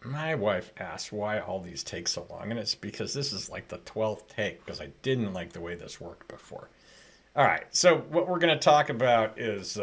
My wife asked why all these take so long, and it's because this is like the 12th take because I didn't like the way this worked before. All right, so what we're going to talk about is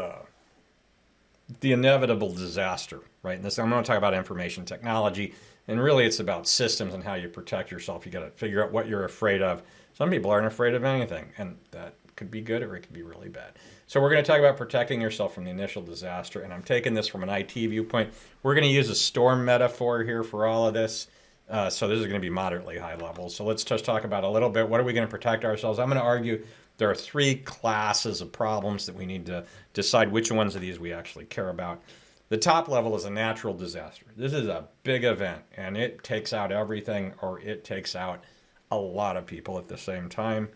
the inevitable disaster, right? And this, I'm going to talk about information technology, and really it's about systems and how you protect yourself. You got to figure out what you're afraid of. Some people aren't afraid of anything, and that could be good or it could be really bad. So we're going to talk about protecting yourself from the initial disaster, and I'm taking this from an IT viewpoint. We're going to use a storm metaphor here for all of this. So this is going to be moderately high level. So let's just talk about a little bit. What are we going to protect ourselves? I'm going to argue there are three classes of problems that we need to decide which ones of these we actually care about. The top level is a natural disaster. This is a big event, and it takes out everything, or it takes out a lot of people at the same time.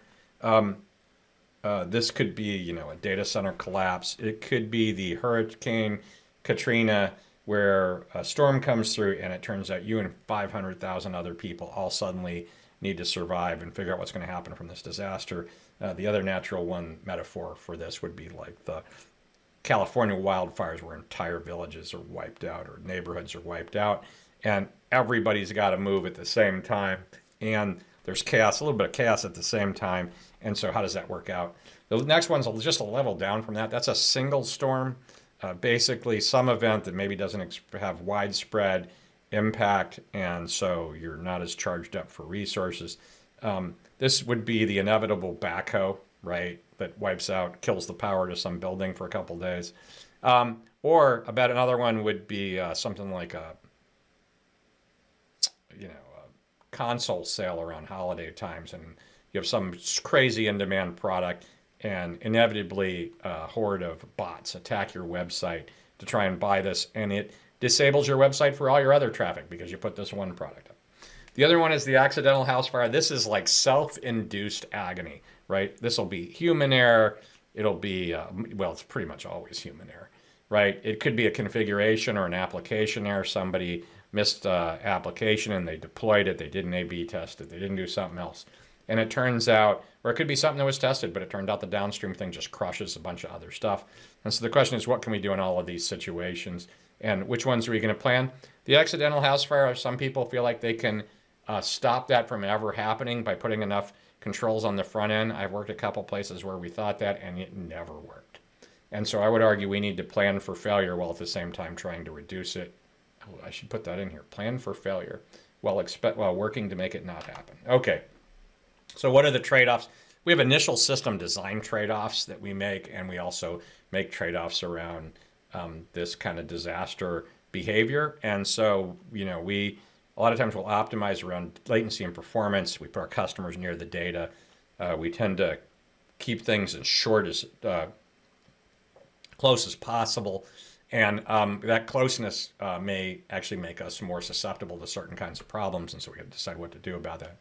This could be, a data center collapse. It could be the Hurricane Katrina, where a storm comes through and it turns out you and 500,000 other people all suddenly need to survive and figure out what's going to happen from this disaster. The other natural one metaphor for this would be like the California wildfires, where entire villages are wiped out or neighborhoods are wiped out, and everybody's got to move at the same time. And there's chaos, a little bit of chaos at the same time. And so how does that work out? The next one's just a level down from that. That's a single storm, basically some event that maybe doesn't have widespread impact, and so you're not as charged up for resources. This would be the inevitable backhoe, right, that wipes out, kills the power to some building for a couple days. Or about another one would be something like a console sale around holiday times, and you have some crazy in-demand product, and inevitably a horde of bots attack your website to try and buy this, and it disables your website for all your other traffic because you put this one product up. The other one is the accidental house fire. This is like self-induced agony, right? This will be human error. It'll be, it's pretty much always human error, right? It could be a configuration or an application error. Somebody missed application and they deployed it. They didn't A/B test it. They didn't do something else. And it turns out, or it could be something that was tested, but it turned out the downstream thing just crushes a bunch of other stuff. And so the question is, what can we do in all of these situations? And which ones are we going to plan? The accidental house fire, some people feel like they can stop that from ever happening by putting enough controls on the front end. I've worked a couple places where we thought that, and it never worked. And so I would argue we need to plan for failure while at the same time trying to reduce it. Oh, I should put that in here. Plan for failure while working to make it not happen. Okay. So what are the trade-offs? We have initial system design trade-offs that we make, and we also make trade-offs around this kind of disaster behavior. And so, we a lot of times we'll optimize around latency and performance. We put our customers near the data. We tend to keep things as short as close as possible. And that closeness may actually make us more susceptible to certain kinds of problems. And so we have to decide what to do about that.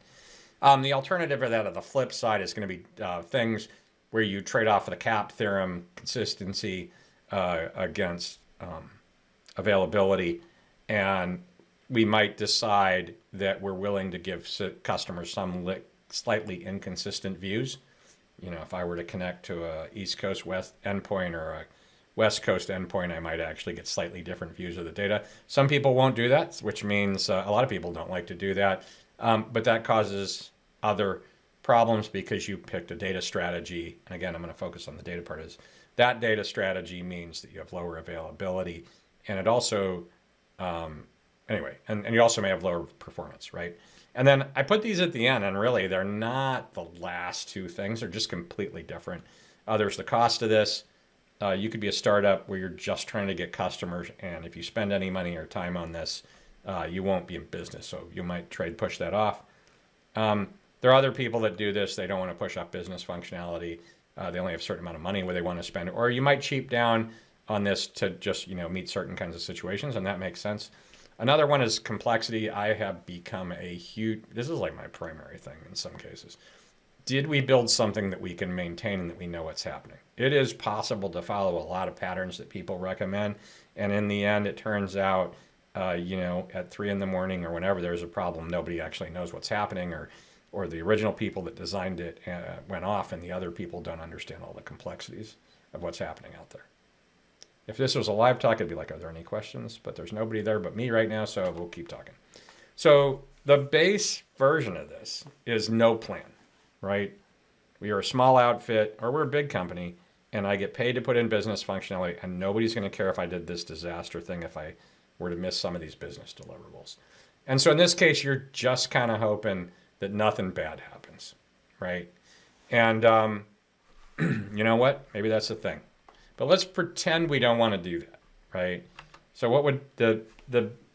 The alternative of that, on the flip side, is going to be things where you trade off the CAP theorem, consistency against availability. And we might decide that we're willing to give customers some slightly inconsistent views. If I were to connect to a East Coast West endpoint or a West Coast endpoint, I might actually get slightly different views of the data. Some people won't do that, which means a lot of people don't like to do that. But that causes other problems because you picked a data strategy. And again, I'm going to focus on the data part. Is that data strategy means that you have lower availability, and it also and you also may have lower performance, right? And then I put these at the end, and really they're not the last two things. They're just completely different. There's the cost of this. You could be a startup where you're just trying to get customers, and if you spend any money or time on this, you won't be in business. So you might push that off. There are other people that do this. They don't want to push up business functionality. They only have a certain amount of money where they want to spend it. Or you might cheap down on this to just meet certain kinds of situations, and that makes sense. Another one is complexity. I have become this is like my primary thing in some cases. Did we build something that we can maintain and that we know what's happening? It is possible to follow a lot of patterns that people recommend, and in the end, it turns out, at 3 a.m. or whenever there's a problem, nobody actually knows what's happening, or the original people that designed it went off, and the other people don't understand all the complexities of what's happening out there. If this was a live talk, I'd be like, are there any questions? But there's nobody there but me right now, so we'll keep talking. So the base version of this is no plan, right? We are a small outfit, or we're a big company, and I get paid to put in business functionality, and nobody's going to care if I did this disaster thing if I were to miss some of these business deliverables. And so in this case, you're just kind of hoping that nothing bad happens, right? And you know what? Maybe that's the thing. But let's pretend we don't want to do that, right? So what would the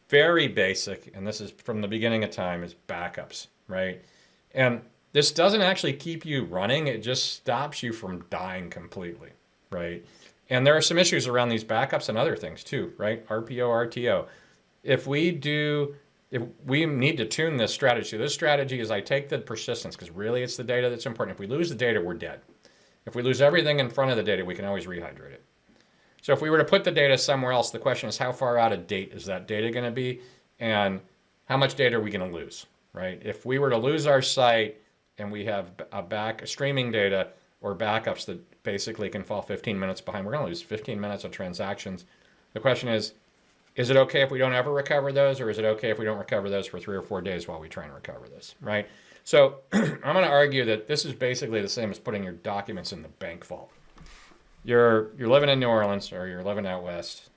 very basic, and this is from the beginning of time, is backups, right? And this doesn't actually keep you running. It just stops you from dying completely, right? And there are some issues around these backups and other things too, right? RPO, RTO. If we need to tune this strategy. So this strategy is I take the persistence, because really it's the data that's important. If we lose the data, we're dead. If we lose everything in front of the data, we can always rehydrate it. So if we were to put the data somewhere else, the question is how far out of date is that data going to be, and how much data are we going to lose, right? If we were to lose our site and we have a streaming data or backups that basically can fall 15 minutes behind, we're going to lose 15 minutes of transactions. The question is it okay if we don't ever recover those, or is it okay if we don't recover those for 3 or 4 days while we try and recover this, right? So I'm going to argue that this is basically the same as putting your documents in the bank vault. You're living in New Orleans, or you're living out west,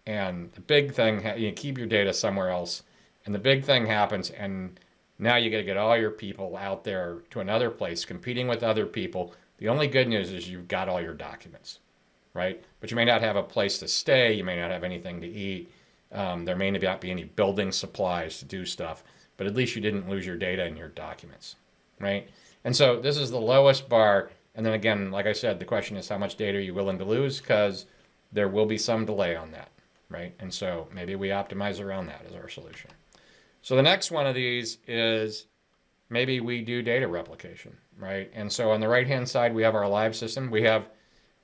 and the big thing, you keep your data somewhere else, and the big thing happens, and now you got to get all your people out there to another place, competing with other people. The only good news is you've got all your documents, right? But you may not have a place to stay. You may not have anything to eat. There may not be any building supplies to do stuff, but at least you didn't lose your data and your documents, right? And so this is the lowest bar. And then again, like I said, the question is how much data are you willing to lose, because there will be some delay on that, right? And so maybe we optimize around that as our solution. So the next one of these is maybe we do data replication, right? And so on the right-hand side, we have our live system. We have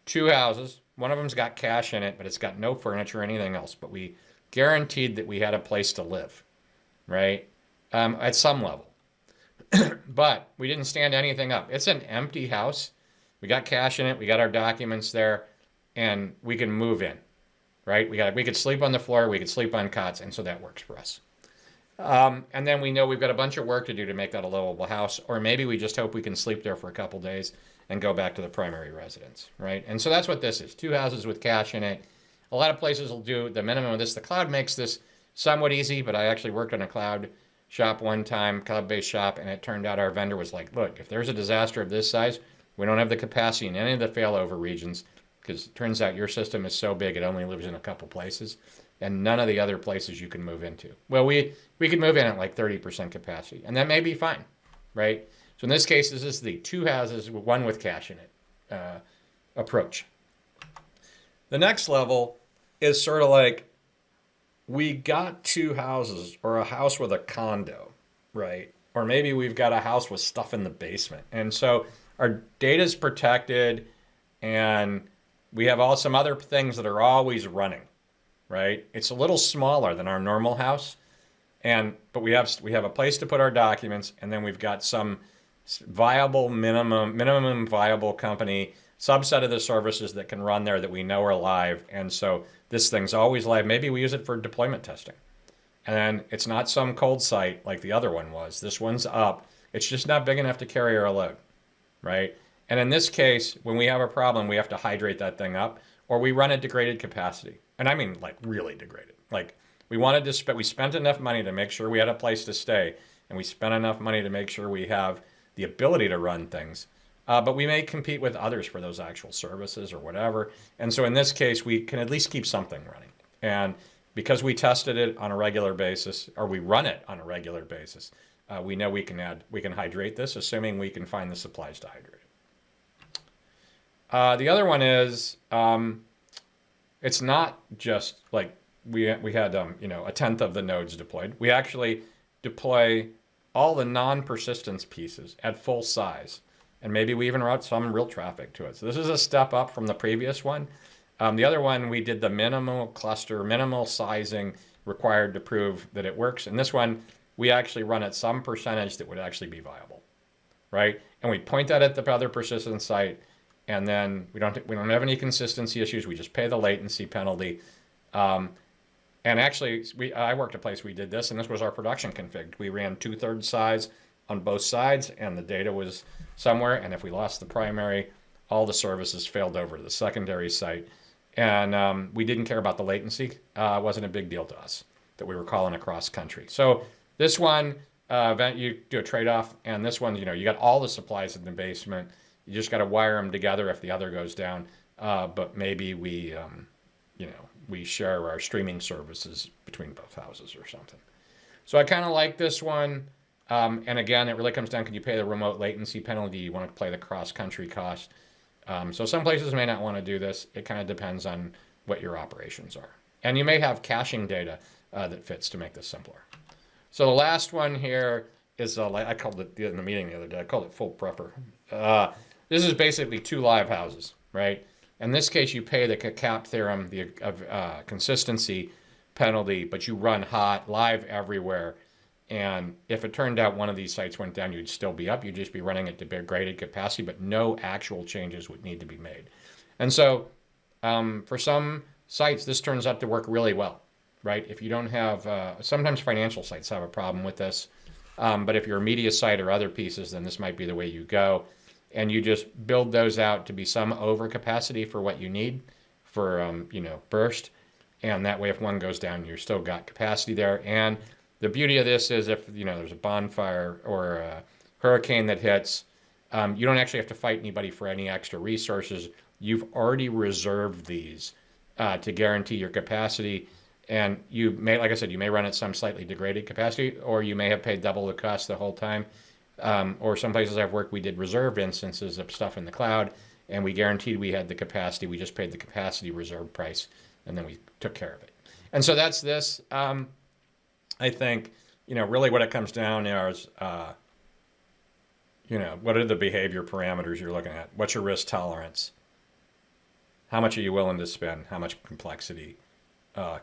2 houses. One of them's got cash in it, but it's got no furniture or anything else. But we guaranteed that we had a place to live, right? At some level. But we didn't stand anything up. It's an empty house. We got cash in it. We got our documents there, and we can move in, right? We could sleep on the floor. We could sleep on cots, and so that works for us. And then we know we've got a bunch of work to do to make that a livable house, or maybe we just hope we can sleep there for a couple days and go back to the primary residence, right? And so that's what this is, 2 houses with cash in it. A lot of places will do the minimum of this. The cloud makes this somewhat easy, but I actually worked on a cloud shop one time, cloud-based shop, and it turned out our vendor was like, look, if there's a disaster of this size, we don't have the capacity in any of the failover regions, because it turns out your system is so big it only lives in a couple places, and none of the other places you can move into. Well, we could move in at like 30% capacity, and that may be fine, right? So in this case, this is the 2 houses, one with cash in it approach. The next level is sort of like, we got 2 houses, or a house with a condo, right? Or maybe we've got a house with stuff in the basement. And so our data is protected, and we have some other things that are always running, right? It's a little smaller than our normal house, but we have a place to put our documents, and then we've got some viable minimum viable company, subset of the services that can run there that we know are live. And so this thing's always live. Maybe we use it for deployment testing. And it's not some cold site like the other one was. This one's up. It's just not big enough to carry our load, right? And in this case, when we have a problem, we have to hydrate that thing up, or we run at degraded capacity. And I mean like really degraded. Like we spent enough money to make sure we had a place to stay, and we spent enough money to make sure we have the ability to run things. But we may compete with others for those actual services or whatever. And so in this case, we can at least keep something running. And because we tested it on a regular basis, or we run it on a regular basis, we know we can hydrate this, assuming we can find the supplies to hydrate it. The other one is, it's not just like we had a tenth of the nodes deployed. We actually deploy all the non-persistence pieces at full size. And maybe we even route some real traffic to it. So this is a step up from the previous one. The other one, we did the minimal cluster, minimal sizing required to prove that it works. And this one, we actually run at some percentage that would actually be viable, right? And we point that at the other persistent site, and then we don't have any consistency issues. We just pay the latency penalty. And actually, I worked at a place we did this, and this was our production config. We ran 2/3 size on both sides, and the data was somewhere. And if we lost the primary, all the services failed over to the secondary site. And we didn't care about the latency. It wasn't a big deal to us that we were calling across country. So this one, you do a trade-off, and this one, you got all the supplies in the basement. You just got to wire them together if the other goes down. But maybe we share our streaming services between both houses or something. So I kind of like this one. And again, it really comes down, can you pay the remote latency penalty? You want to play the cross-country cost. So some places may not want to do this. It kind of depends on what your operations are. And you may have caching data that fits to make this simpler. So the last one here is, I called it in the meeting the other day, I called it full prepper. This is basically 2 live houses, right? In this case, you pay the cap theorem, the consistency penalty, but you run hot, live everywhere. And if it turned out one of these sites went down, you'd still be up. You'd just be running at degraded capacity, but no actual changes would need to be made. And so for some sites, this turns out to work really well, right? If you don't have, sometimes financial sites have a problem with this. But if you're a media site or other pieces, then this might be the way you go. And you just build those out to be some overcapacity for what you need for, burst. And that way, if one goes down, you've still got capacity there. And the beauty of this is if, there's a bonfire or a hurricane that hits, you don't actually have to fight anybody for any extra resources. You've already reserved these to guarantee your capacity. And you may, like I said, you may run at some slightly degraded capacity, or you may have paid double the cost the whole time. Or some places I've worked, we did reserved instances of stuff in the cloud, and we guaranteed we had the capacity. We just paid the capacity reserve price, and then we took care of it. And so that's this. I think, really what it comes down is, what are the behavior parameters you're looking at? What's your risk tolerance? How much are you willing to spend? How much complexity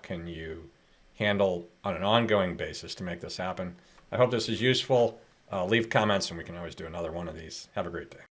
can you handle on an ongoing basis to make this happen? I hope this is useful. Leave comments, and we can always do another one of these. Have a great day.